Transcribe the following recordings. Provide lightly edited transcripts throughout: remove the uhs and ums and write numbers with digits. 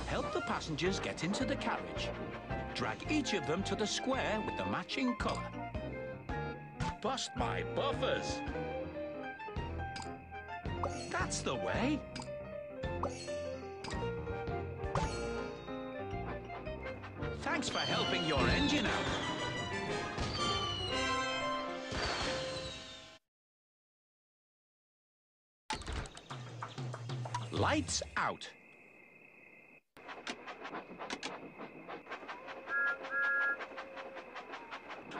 Help the passengers get into the carriage. Drag each of them to the square with the matching colour. Bust my buffers! That's the way. Thanks for helping your engine out. Lights out.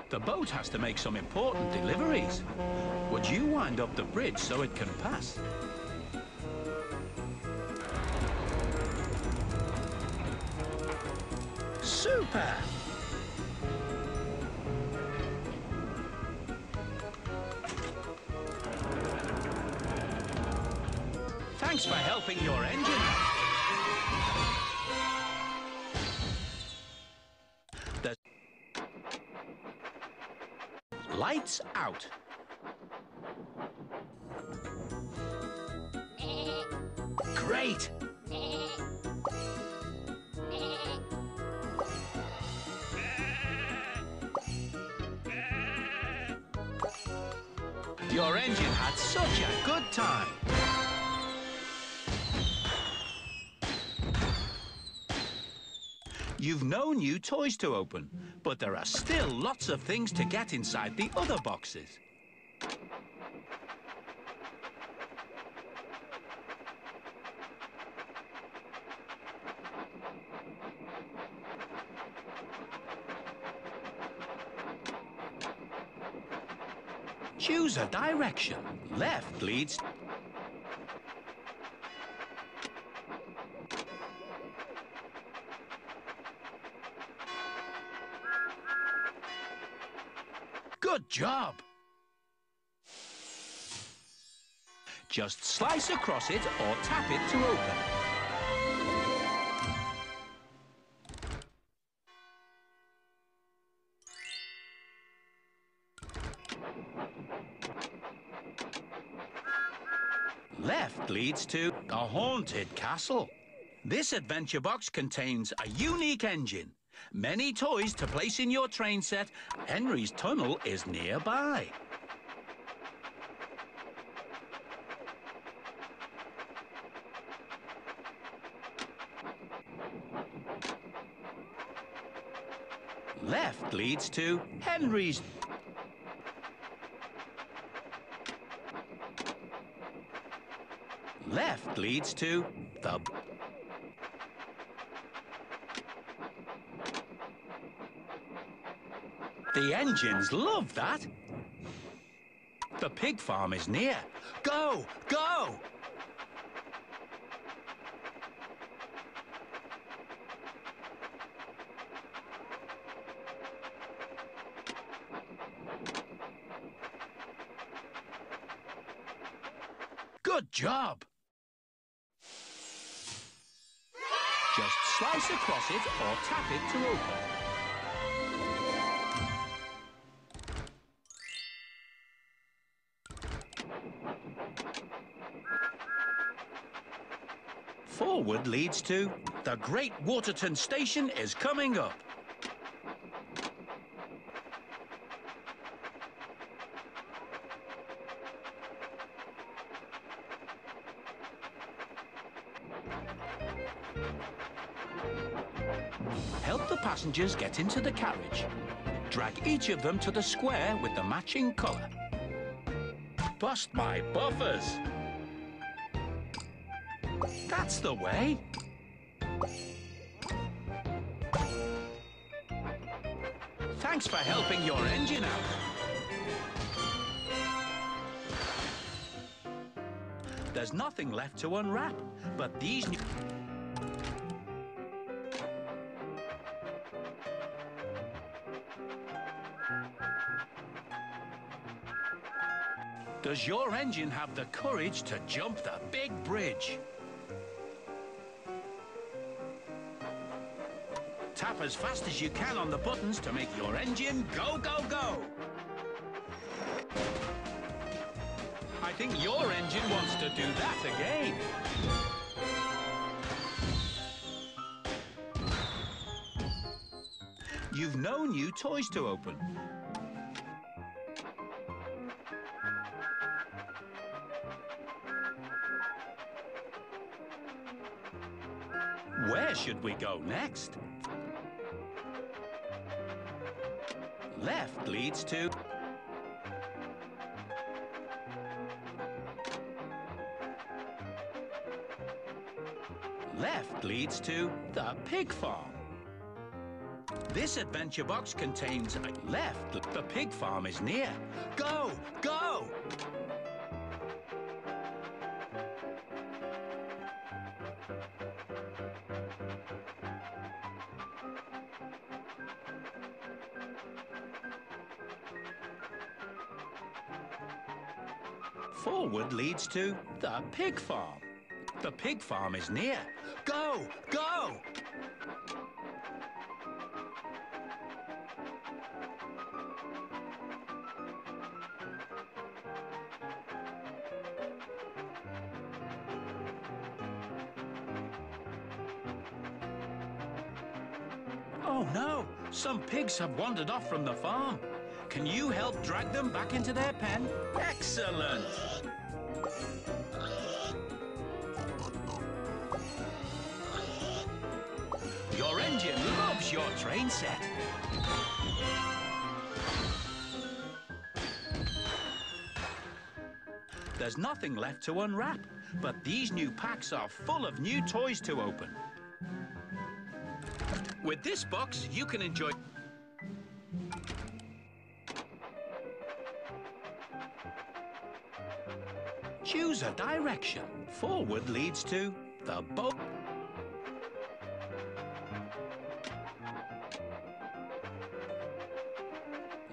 The boat has to make some important deliveries. Would you wind up the bridge so it can pass? Super! Thanks for helping your engine out. Lights out. Great! Your engine had such a good time. You've no new toys to open, but there are still lots of things to get inside the other boxes. Choose a direction. Left leads... Good job! Just slice across it or tap it to open. Left leads to a haunted castle. This adventure box contains a unique engine, many toys to place in your train set. Henry's tunnel is nearby. Left leads to Henry's. Left leads to the... The engines love that. The pig farm is near. Go! Go! Good job! Just slice across it or tap it to open. Forward leads to the Great Waterton Station is coming up. Help the passengers get into the carriage. Drag each of them to the square with the matching colour. Bust my buffers! That's the way. Thanks for helping your engine out. There's nothing left to unwrap, but these new... Does your engine have the courage to jump the big bridge? Tap as fast as you can on the buttons to make your engine go, go, go. I think your engine wants to do that again. You've no new toys to open. Where should we go next? Left leads to... Left leads to the pig farm. This adventure box contains a left. The pig farm is near. Go! Go! Forward leads to the pig farm. The pig farm is near. Go! Go! Oh no! Some pigs have wandered off from the farm. Can you help drag them back into their pen? Excellent! Your engine loves your train set. There's nothing left to unwrap, but these new packs are full of new toys to open. With this box, you can enjoy... Choose a direction. Forward leads to the boat.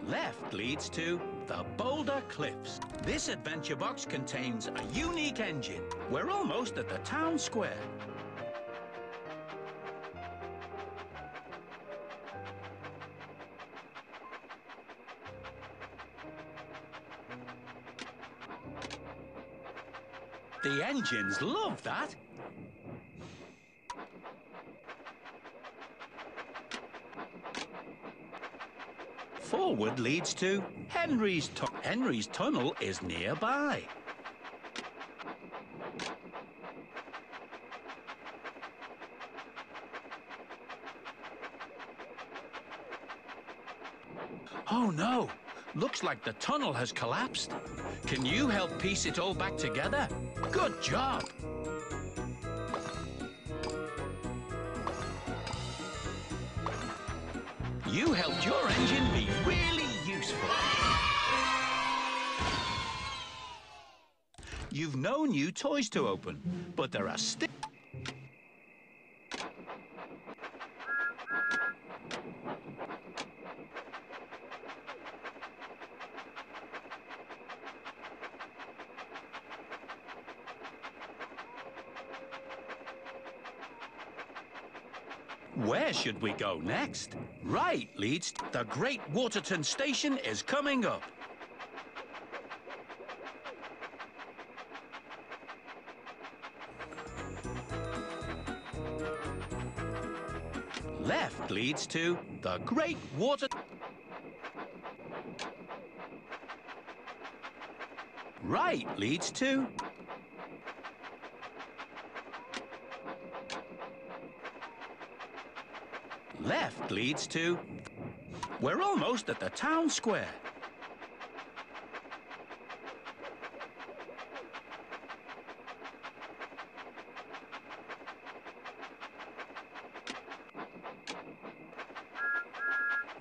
Left leads to the Boulder Cliffs. This adventure box contains a unique engine. We're almost at the town square. The engines love that. Forward leads to Henry's tunnel. Henry's tunnel is nearby. Oh no! Looks like the tunnel has collapsed. Can you help piece it all back together? Good job! You helped your engine be really useful. You've no new toys to open, but there are still... Where should we go next? Right leads to the Great Waterton Station is coming up. Left leads to the Great Water... Right leads to... Left leads to... We're almost at the town square.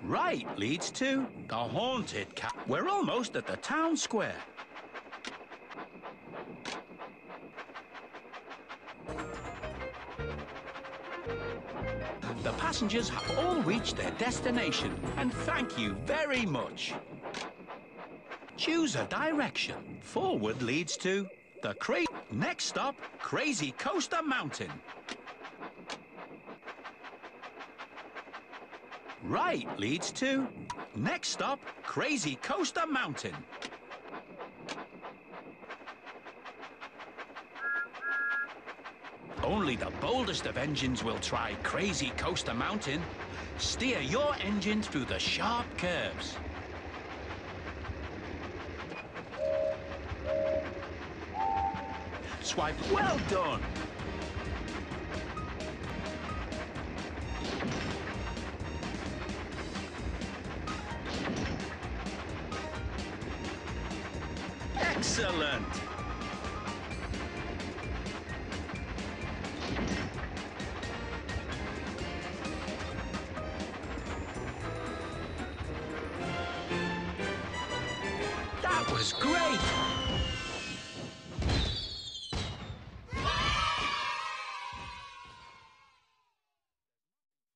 Right leads to the haunted cat. We're almost at the town square. The passengers have all reached their destination, and thank you very much. Choose a direction. Forward leads to the Next stop, Crazy Coaster Mountain. Right leads to... Next stop, Crazy Coaster Mountain. Only the boldest of engines will try crazy coaster mountain. Steer your engine through the sharp curves. Swipe. Well done. Excellent. That was great.